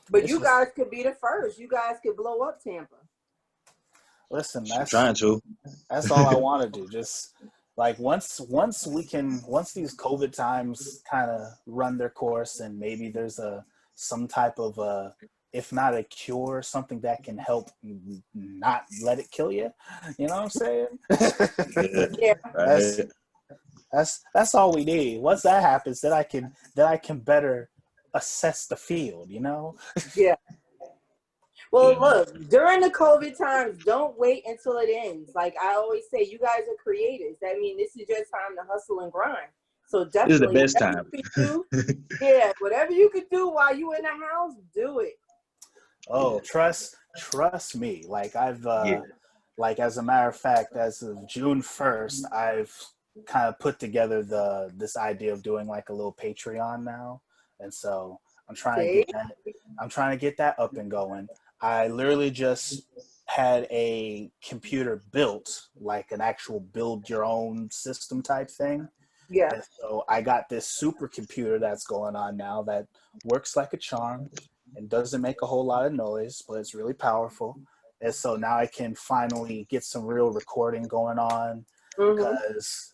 But you guys could be the first. You guys could blow up Tampa. Listen, I'm trying to. that's all I want to do. Just like once these COVID times kind of run their course, and maybe there's some type of if not a cure, something that can help not let it kill you. You know what I'm saying? Yeah. Right. That's all we need. Once that happens, then I can better assess the field. You know? Yeah. Well, look, during the COVID times, don't wait until it ends. Like I always say, you guys are creators. That means this is your time to hustle and grind. So definitely, This is the best time. Whatever you could do while you in the house, do it. Oh, trust me. Like like as a matter of fact, as of June 1st, I've kind of put together this idea of doing like a little Patreon now, and so I'm trying to get that up and going. I literally just had a computer built, like an actual build your own system type thing. Yeah. And so I got this supercomputer that's going on now that works like a charm and doesn't make a whole lot of noise, but it's really powerful. And so now I can finally get some real recording going on because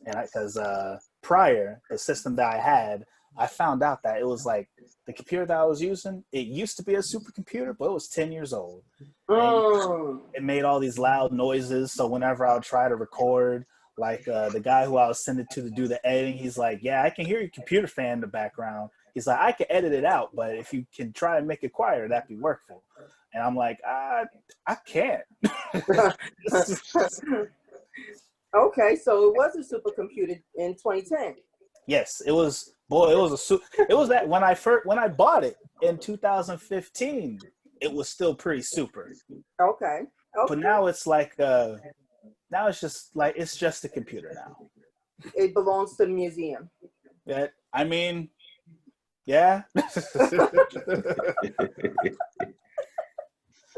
prior, the system that I had, I found out that it was like the computer that I was using, it used to be a supercomputer, but it was 10 years old. And it made all these loud noises. So whenever I would try to record, like the guy who I was sending to do the editing, he's like, yeah, I can hear your computer fan in the background. He's like, I can edit it out, but if you can try and make it quieter, that'd be workful. And I'm like, I can't. Okay, so it was a supercomputer in 2010. Yes, it was. Boy, it was that when I bought it in 2015, it was still pretty super. Okay. But now it's like now it's just a computer now. It belongs to the museum. Yeah, I mean, yeah.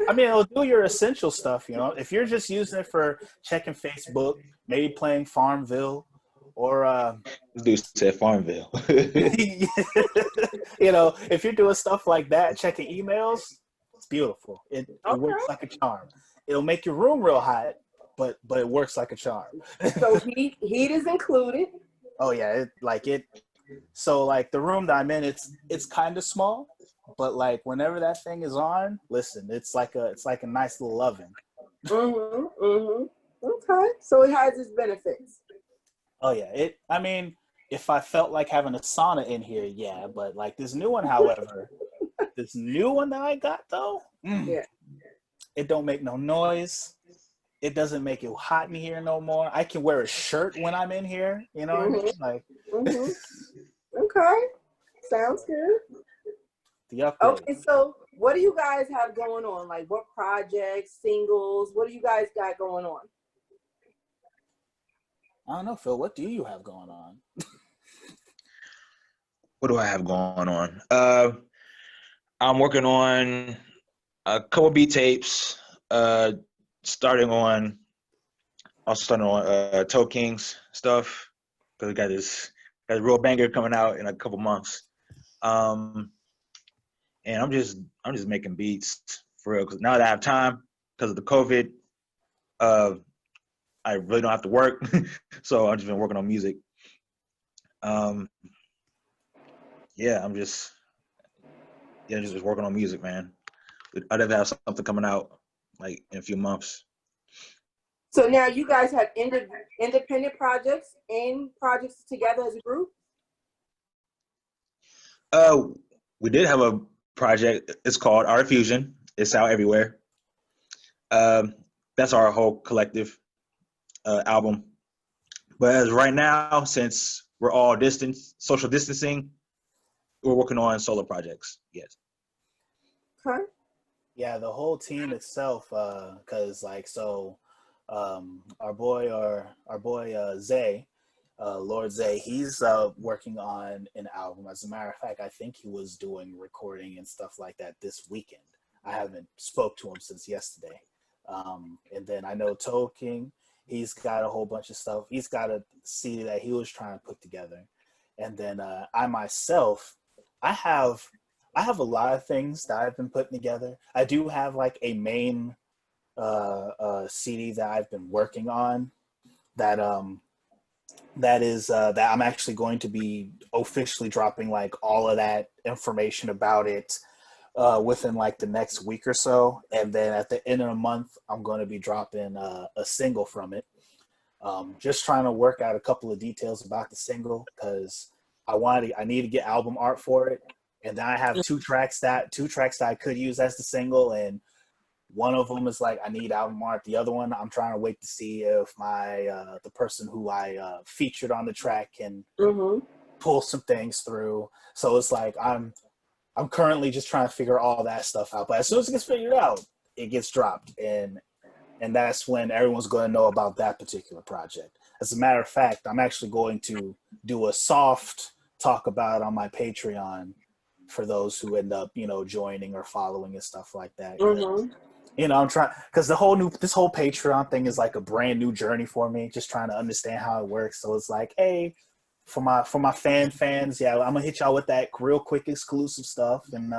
I mean, it'll do your essential stuff, you know. If you're just using it for checking Facebook, maybe playing Farmville, or This dude said Farmville. you know, if you're doing stuff like that, checking emails, it's beautiful. It works like a charm. It'll make your room real hot, but it works like a charm. So heat is included. Oh yeah, so like the room that I'm in, it's kind of small, but like whenever that thing is on, listen, it's like a nice little oven. Okay, so it has its benefits. Oh yeah, I mean, if I felt like having a sauna in here, yeah, but like this new one, however, this new one that I got though, it don't make no noise. It doesn't make it hot in here no more. I can wear a shirt when I'm in here. You know what I mean? Like, okay, sounds good. The upgrade. Okay, so what do you guys have going on? Like, what projects, singles? What do you guys got going on? I don't know, Phil. What do you have going on? What do I have going on? I'm working on a couple beat tapes. Starting on Toe King's stuff because we got a real banger coming out in a couple months. And I'm just making beats for real because now that I have time because of the COVID, I really don't have to work, so I've just been working on music. I'm just working on music, man. I'd have to have something coming out like in a few months. So now you guys have independent projects and projects together as a group? We did have a project. It's called Art Fusion. It's out everywhere. That's our whole collective album. But as right now, since we're all social distancing, we're working on solo projects. Yes. Okay. Yeah, the whole team itself, because our boy Zay, Lord Zay, he's working on an album. As a matter of fact, I think he was doing recording and stuff like that this weekend. I haven't spoke to him since yesterday. And then I know Toe King, he's got a whole bunch of stuff. He's got a CD that he was trying to put together. And then I myself, I have I have a lot of things that I've been putting together. I do have like a main CD that I've been working on that that I'm actually going to be officially dropping like all of that information about it within like the next week or so, and then at the end of the month I'm going to be dropping a single from it. Just trying to work out a couple of details about the single because I need to get album art for it, and then I have two tracks that I could use as the single, and one of them is like I need album art. The other one I'm trying to wait to see if my the person who I featured on the track can pull some things through. So it's like I'm currently just trying to figure all that stuff out. But as soon as it gets figured out, it gets dropped, and that's when everyone's going to know about that particular project. As a matter of fact, I'm actually going to do a soft talk about it on my Patreon for those who end up, joining or following and stuff like that. I'm trying because this whole Patreon thing is like a brand new journey for me, just trying to understand how it works. So it's like, hey, for my fans, yeah, I'm gonna hit y'all with that real quick exclusive stuff, and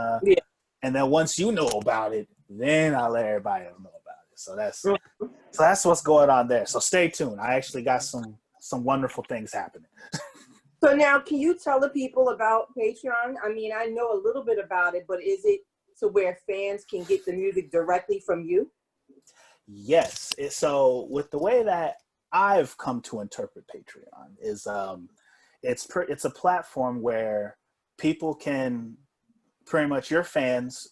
then once you know about it, then I'll let everybody know about it. So that's what's going on there. So stay tuned. I actually got some wonderful things happening. So now, can you tell the people about Patreon? I mean, I know a little bit about it, but is it to where fans can get the music directly from you? Yes. So with the way that I've come to interpret Patreon is it's a platform where people can pretty much your fans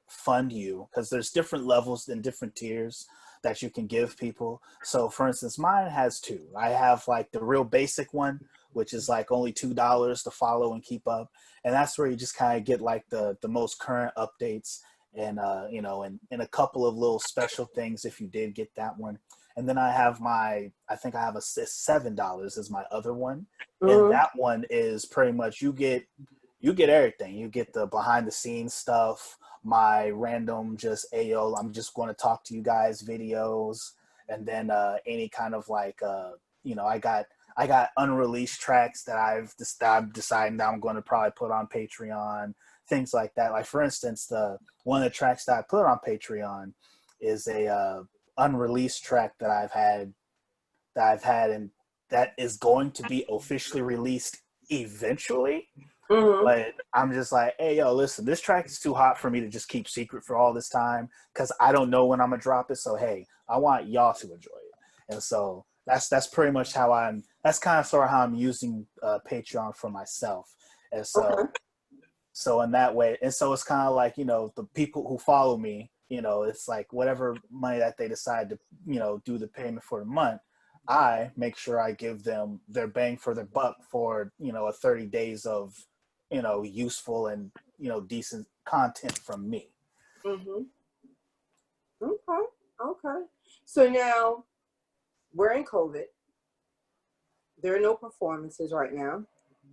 fund you because there's different levels and different tiers that you can give people. So for instance, mine has two. I have like the real basic one, which is like only $2 to follow and keep up. And that's where you just kind of get like the most current updates and, and a couple of little special things if you did get that one. And then I have I think I have a $7 is my other one. And that one is pretty much you get everything. You get the behind the scenes stuff, my random just Ayo, I'm just going to talk to you guys videos, and then any kind of like I got unreleased tracks that I've decided that I'm going to probably put on Patreon, things like that. Like for instance, one of the tracks that I put on Patreon is a unreleased track that I've had, and that is going to be officially released eventually. But I'm just like, hey, yo, listen, this track is too hot for me to just keep secret for all this time because I don't know when I'm gonna drop it. So hey, I want y'all to enjoy it, and so that's pretty much that's kind of sort of how I'm using Patreon for myself, and so in that way, and so it's kind of like the people who follow me, it's like whatever money that they decide to do the payment for the month. I make sure I give them their bang for their buck for, a 30 days of, useful and, decent content from me. Okay. So now we're in COVID. There are no performances right now.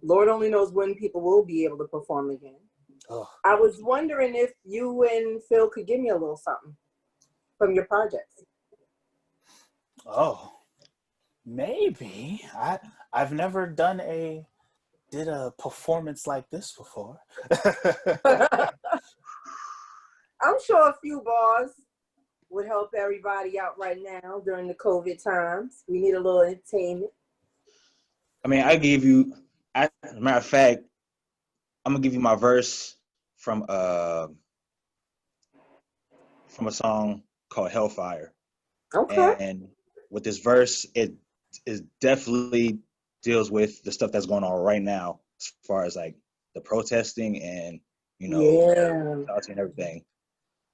Lord only knows when people will be able to perform again. Oh. I was wondering if you and Phil could give me a little something from your projects. Oh. Maybe. I've never did a performance like this before. I'm sure a few bars would help everybody out right now during the COVID times. We need a little entertainment. I mean, as a matter of fact, I'm gonna give you my verse from a song called Hellfire. Okay. And with this verse, it definitely deals with the stuff that's going on right now as far as like the protesting and and everything.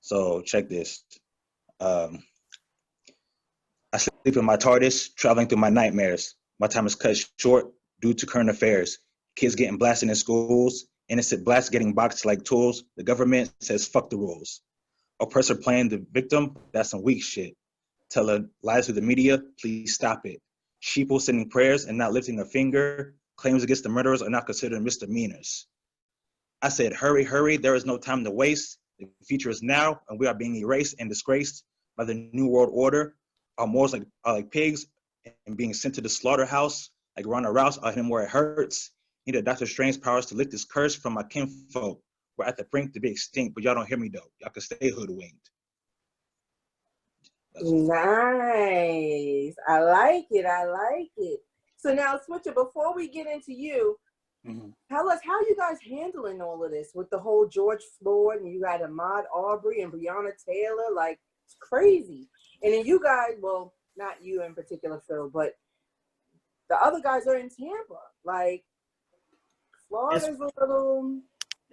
So check this. I sleep in my TARDIS, traveling through my nightmares. My time is cut short due to current affairs. Kids getting blasted in schools, innocent blacks getting boxed like tools. The government says fuck the rules. Oppressor playing the victim, that's some weak shit. Tell lies to the media, please stop it. Sheeple sending prayers and not lifting a finger. Claims against the murderers are not considered misdemeanors. I said, hurry, hurry, there is no time to waste. The future is now, and we are being erased and disgraced by the New World Order. Our morals are like pigs and being sent to the slaughterhouse. Like Ronda Rouse, I'll hit him where it hurts. Need a Dr. Strange powers to lift this curse from my kinfolk. we're at the brink to be extinct, but y'all don't hear me though. Y'all can stay hoodwinked. Nice. I like it. I like it. So now, Switcha, before we get into you, tell us how you guys handling all of this with the whole George Floyd, and you got Ahmaud Arbery and Breonna Taylor. Like, it's crazy. And then you guys, well, not you in particular, Phil, but the other guys are in Tampa. Like, Florida's a little...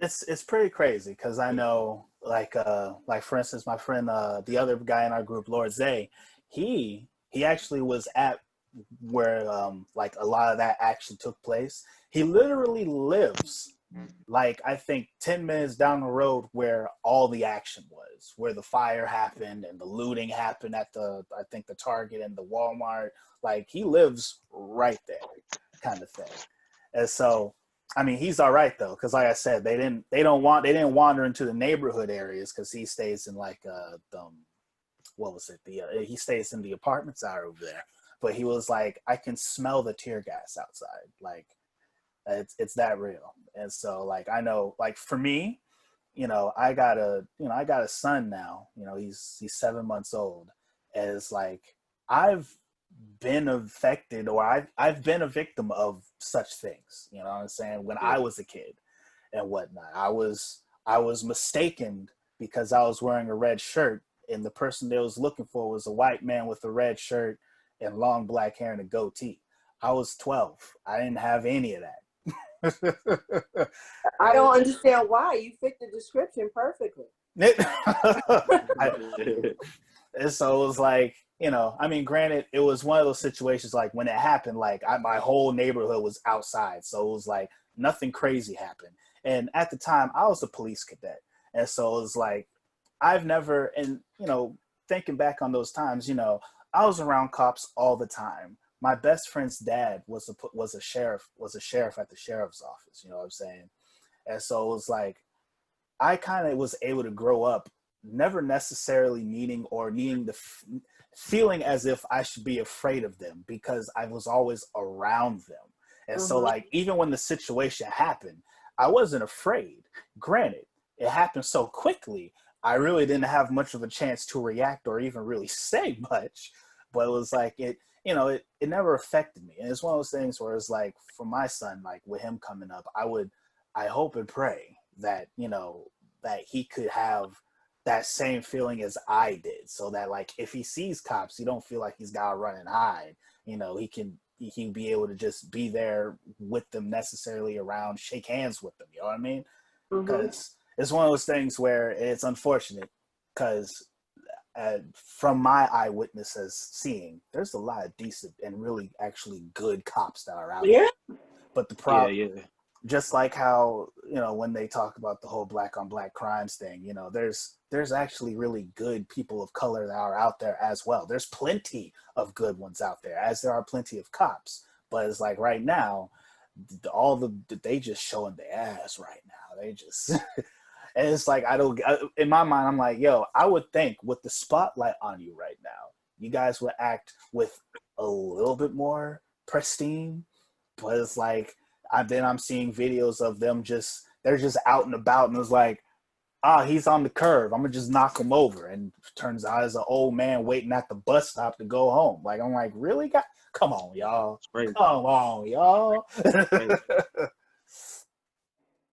It's pretty crazy because I know, like for instance, my friend, the other guy in our group, Lord Zay, he actually was at where like a lot of that action took place. He literally lives like I think 10 minutes down the road where all the action was, where the fire happened and the looting happened at I think the Target and the Walmart. Like he lives right there, kind of thing. And so, I mean, he's all right though, because like I said, they didn't wander into the neighborhood areas because he stays in like what was it? He stays in the apartments out over there. But he was like, I can smell the tear gas outside. Like it's that real. And so like I know, like for me, I got a son now. He's 7 months old. And it's like I've been affected, or I've been a victim of such things. You know what I'm saying? When I was a kid and whatnot, I was mistaken because I was wearing a red shirt, and the person they was looking for was a white man with a red shirt and long black hair and a goatee. I was 12. I didn't have any of that. I don't understand why. You fit the description perfectly. And so it was like, I mean, granted, it was one of those situations like when it happened, like my whole neighborhood was outside. So it was like nothing crazy happened. And at the time, I was a police cadet. And so it was like, I've never, and, thinking back on those times, I was around cops all the time. My best friend's dad was a sheriff at the sheriff's office. You know what I'm saying? And so it was like, I kind of was able to grow up never necessarily needing the feeling as if I should be afraid of them because I was always around them. And so like, even when the situation happened, I wasn't afraid. Granted, it happened so quickly, I really didn't have much of a chance to react or even really say much, but it was like, it never affected me. And it's one of those things where it's like, for my son, like with him coming up, I hope and pray that, that he could have that same feeling as I did, so that like if he sees cops, he don't feel like he's got to run and hide. He can be able to just be there with them, necessarily around, shake hands with them. You know what I mean? Because it's one of those things where it's unfortunate because from my eyewitnesses seeing, there's a lot of decent and really actually good cops that are out there. But the problem, just like how, when they talk about the whole black on black crimes thing, there's actually really good people of color that are out there as well. There's plenty of good ones out there, as there are plenty of cops. But it's like right now, they just showing their ass right now. They just, and it's like, in my mind, I'm like, yo, I would think with the spotlight on you right now, you guys would act with a little bit more pristine. But it's like, I'm seeing videos of them they're just out and about, and it's like, he's on the curb, I'm gonna just knock him over, and turns out it's an old man waiting at the bus stop to go home. Like, I'm like, really? Come on, y'all. Come on, y'all.